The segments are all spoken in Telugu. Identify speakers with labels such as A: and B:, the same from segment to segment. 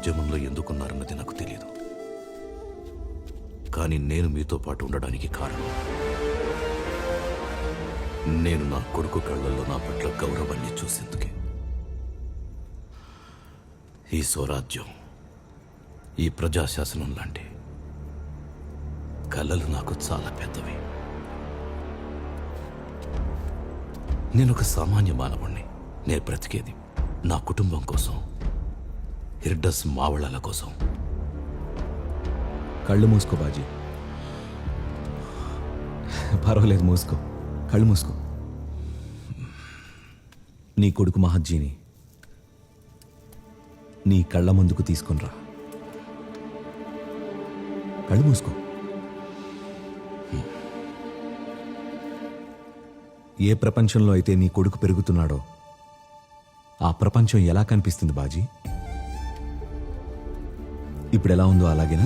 A: ఉద్యమంలో ఎందుకున్నారన్నది నాకు తెలియదు. కానీ నేను మీతో పాటు ఉండడానికి కారణం నేను నా కొడుకు కళ్ళల్లో నా పట్ల గౌరవాన్ని చూసేందుకే. ఈ స్వరాజ్యం, ఈ ప్రజాశాసనం లాంటి కళలు నాకు చాలా పెద్దవి. నేనొక సామాన్య మానవుణ్ణి. నేను బ్రతికేది నా కుటుంబం కోసం, హిర్డస్ మావళాల కోసం.
B: కళ్ళు మూసుకో బాజీ. పర్వాలేదు, మూసుకో, కళ్ళు మూసుకో. నీ కొడుకు మహజ్జీని నీ కళ్ళ ముందుకు తీసుకునిరా. కళ్ళు మూసుకో. ఏ ప్రపంచంలో అయితే నీ కొడుకు పెరుగుతున్నాడో ఆ ప్రపంచం ఎలా కనిపిస్తుంది బాజీ? ఇప్పుడు ఎలా ఉందో అలాగేనా?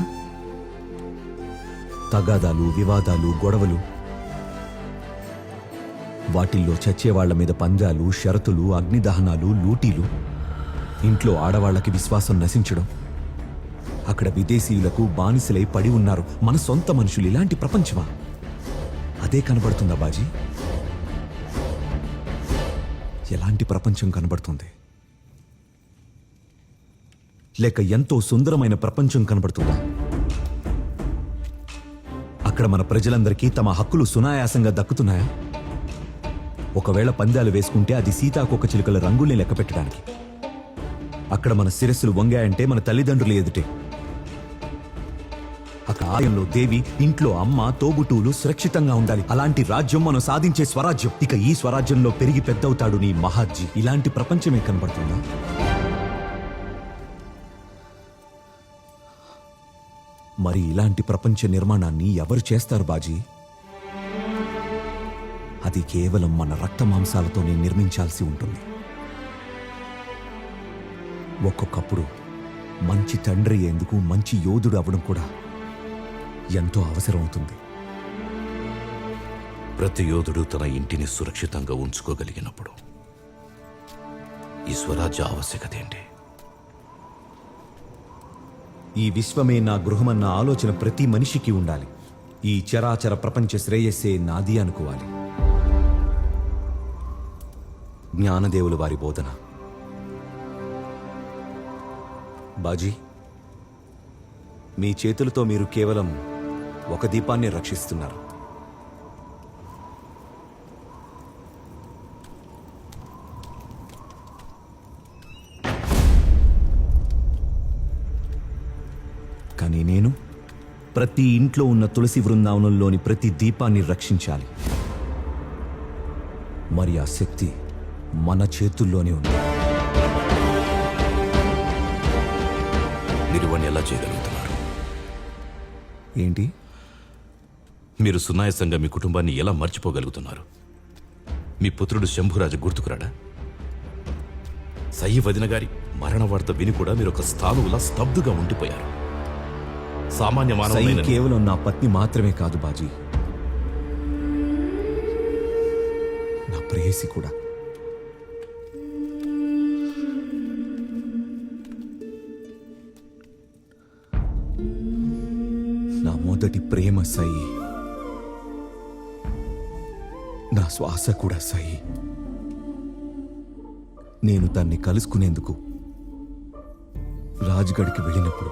B: తగాదాలు, వివాదాలు, గొడవలు, వాటిల్లో చచ్చేవాళ్ల మీద పందాలు, షరతులు, అగ్నిదహనాలు, లూటీలు, ఇంట్లో ఆడవాళ్లకి విశ్వాసం నశించడం, అక్కడ విదేశీయులకు బానిసలై పడి ఉన్నారు మన సొంత మనుషులు. ఇలాంటి ప్రపంచమా? అదే కనబడుతుందా బాజీ? ఎలాంటి ప్రపంచం కనబడుతుంది? లేక ఎంతో సుందరమైన ప్రపంచం కనబడుతుందా? అక్కడ మన ప్రజలందరికీ తమ హక్కులు సునాయాసంగా దక్కుతున్నాయా? ఒకవేళ పందాలు వేసుకుంటే అది సీతాకోక చిలుకల రంగుల్ని లెక్క పెట్టడానికి. అక్కడ మన శిరస్సులు వంగాయంటే మన తల్లిదండ్రులు ఎదుటే. అక్కడ ఆలయంలో దేవి, ఇంట్లో అమ్మ, తోబుటూలు సురక్షితంగా ఉండాలి. అలాంటి రాజ్యం మనం సాధించే స్వరాజ్యం. ఇక ఈ స్వరాజ్యంలో పెరిగి పెద్దవుతాడు నీ మహాజ్జీ. ఇలాంటి ప్రపంచమే కనబడుతుందా? మరి ఇలాంటి ప్రపంచ నిర్మాణాన్ని ఎవరు చేస్తారు బాజీ? అది కేవలం మన రక్త మాంసాలతోనే నిర్మించాల్సి ఉంటుంది. ఒక్కొక్కప్పుడు మంచి తండ్రి ఎందుకు మంచి యోధుడు అవ్వడం కూడా ఎంతో అవసరం అవుతుంది.
A: ప్రతి యోధుడు తన ఇంటిని సురక్షితంగా ఉంచుకోగలిగినప్పుడు ఈ స్వరాజ్య ఆవశ్యకత ఏంటి?
B: ఈ విశ్వమే నా గృహమన్న ఆలోచన ప్రతి మనిషికి ఉండాలి. ఈ చరాచర ప్రపంచ శ్రేయస్సే నాది అనుకోవాలి. జ్ఞానదేవుల వారి బోధన. బాజీ, మీ చేతులతో మీరు కేవలం ఒక దీపాన్ని రక్షిస్తున్నారు. కానీ నేను ప్రతి ఇంట్లో ఉన్న తులసి బృందావనంలోని ప్రతి దీపాన్ని రక్షించాలి. మరి ఆ శక్తి మన చేతుల్లోనే ఉంది.
A: మీరు ఇవన్నీ ఎలా చేయగలుగుతున్నారు?
B: ఏంటి?
A: మీరు సునాయాసంగా మీ కుటుంబాన్ని ఎలా మర్చిపోగలుగుతున్నారు? మీ పుత్రుడు శంభురాజు గుర్తుకురాడా? సయ్యి వదిన గారి మరణ వార్త విని కూడా మీరు ఒక స్థానువులా స్తబ్దుగా ఉండిపోయారు. సామాన్య మానవులైన
B: కేవలం నా పత్ని మాత్రమే కాదు బాజీ, నా ప్రేయసి కూడా. నా మొదటి ప్రేమ సయి, నా శ్వాస కూడా సయి. నేను దాన్ని కలుసుకునేందుకు రాజ్గఢ్కి వెళ్ళినప్పుడు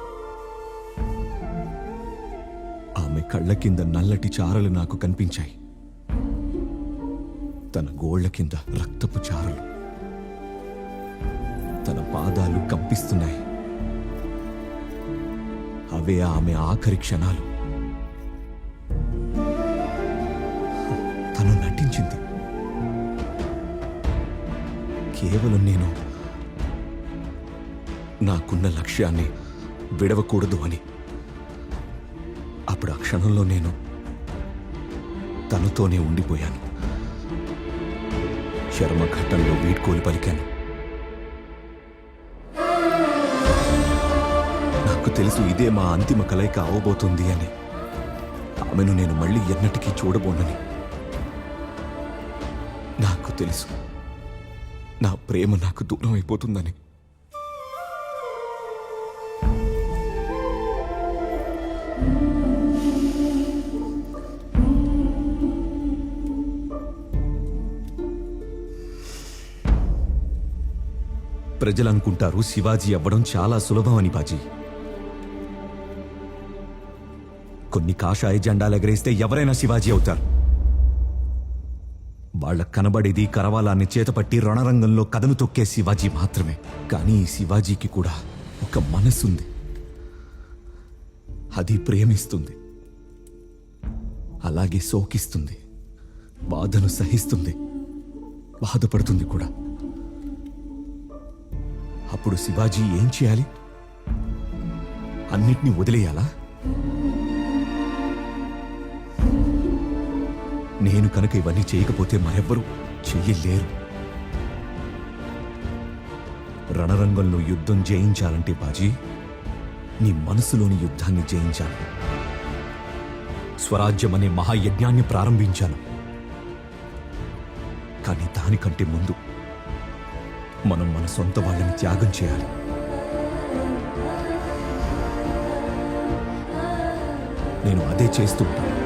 B: ఆమె కళ్ళ కింద నల్లటి చారలు నాకు కనిపించాయి. తన గోళ్ల కింద రక్తపు చారలు. తన పాదాలు కంపిస్తున్నాయి. అవే ఆమె ఆఖరి క్షణాలు. తను నటించింది. కేవలం నేను నాకున్న లక్ష్యాన్ని విడవకూడదు అని. అప్పుడు ఆ క్షణంలో నేను తనతోనే ఉండిపోయాను. చర్మఘట్టంలో వీడ్కోలు పలికాను. నాకు తెలుసు ఇదే మా అంతిమ కలయిక అవబోతుంది అని. ఆమెను నేను మళ్ళీ ఎన్నటికీ చూడబోనని. నాకు తెలుసు నా ప్రేమ నాకు దూరం అయిపోతుందని. ప్రజలనుకుంటారు శివాజీ అవ్వడం చాలా సులభమని బాజీ. కొన్ని కాషాయ జెండాలు ఎగరేస్తే ఎవరైనా శివాజీ అవుతారు. వాళ్ళకు కనబడేది కరవాలాన్ని చేతపట్టి రణరంగంలో కథను తొక్కే శివాజీ మాత్రమే. కానీ ఈ శివాజీకి కూడా ఒక మనసుంది. అది ప్రేమిస్తుంది, అలాగే శోకిస్తుంది, బాధను సహిస్తుంది, బాధపడుతుంది కూడా. అప్పుడు శివాజీ ఏం చేయాలి? అన్నిటినీ వదిలేయాలా? నేను కనుక ఇవన్నీ చేయకపోతే మరెవ్వరూ చెయ్యలేరు. రణరంగంలో యుద్ధం జయించాలంటే బాజీ, నీ మనసులోని యుద్ధాన్ని జయించాలి. స్వరాజ్యం అనే మహాయజ్ఞాన్ని ప్రారంభించాను. కానీ దానికంటే ముందు మనం మన సొంత వాళ్ళని త్యాగం చేయాలి. నేను అదే చేస్తూ ఉంటాను.